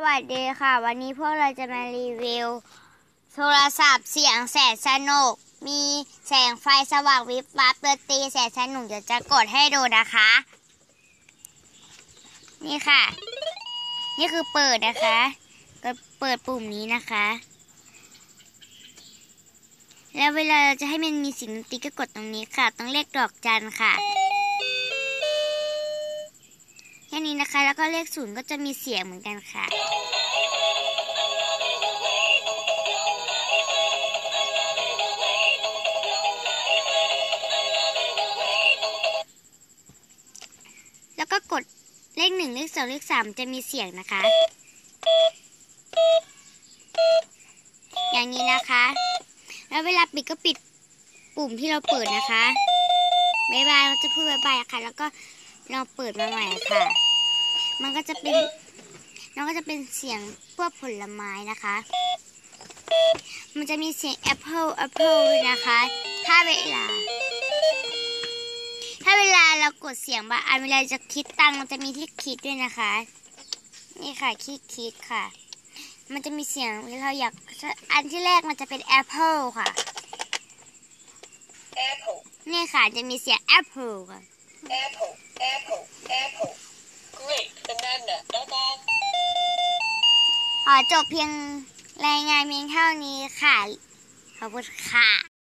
วัสดีค่ะวันนี้พวกเราจะมารีวิวโทรศัพท์เสียงแสนสนุกมีแสงไฟสว่างวิบวับดนตรีแสนสนุกเดี๋ยวจะกดให้ดูนะคะนี่ค่ะนี่คือเปิดนะคะก็เปิดปุ่มนี้นะคะแล้วเวลาเราจะให้มันมีเสียงดนตรีก็กดตรงนี้ค่ะต้องเลขดอกจันค่ะแค่นี้นะคะแล้วก็เลข0ก็จะมีเสียงเหมือนกันค่ะแล้วก็กดเลข1เลข2เลข3จะมีเสียงนะคะอย่างนี้นะคะแล้วเวลาปิดก็ปิดปุ่มที่เราเปิดนะคะบ๊ายบายเราจะพูดบ๊ายบายค่ะแล้วก็เราเปิดมาใหม่ค่ะมันก็จะเป็นเสียงพวกผลไม้นะคะมันจะมีเสียงแอปเปิลด้วยนะคะถ้าเวลาเรากดเสียงบางอันเวลาจะคิดตังค์มันจะมีที่คิดด้วยนะคะนี่ค่ะคิดค่ะมันจะมีเสียงที่เราอยากอันที่แรกมันจะเป็นแอปเปิลค่ะนี่ค่ะจะมีเสียงแอปเปิลค่ะGreat banana ขอจบเพียงรายงานเพียงเท่านี้ค่ะขอบคุณค่ะ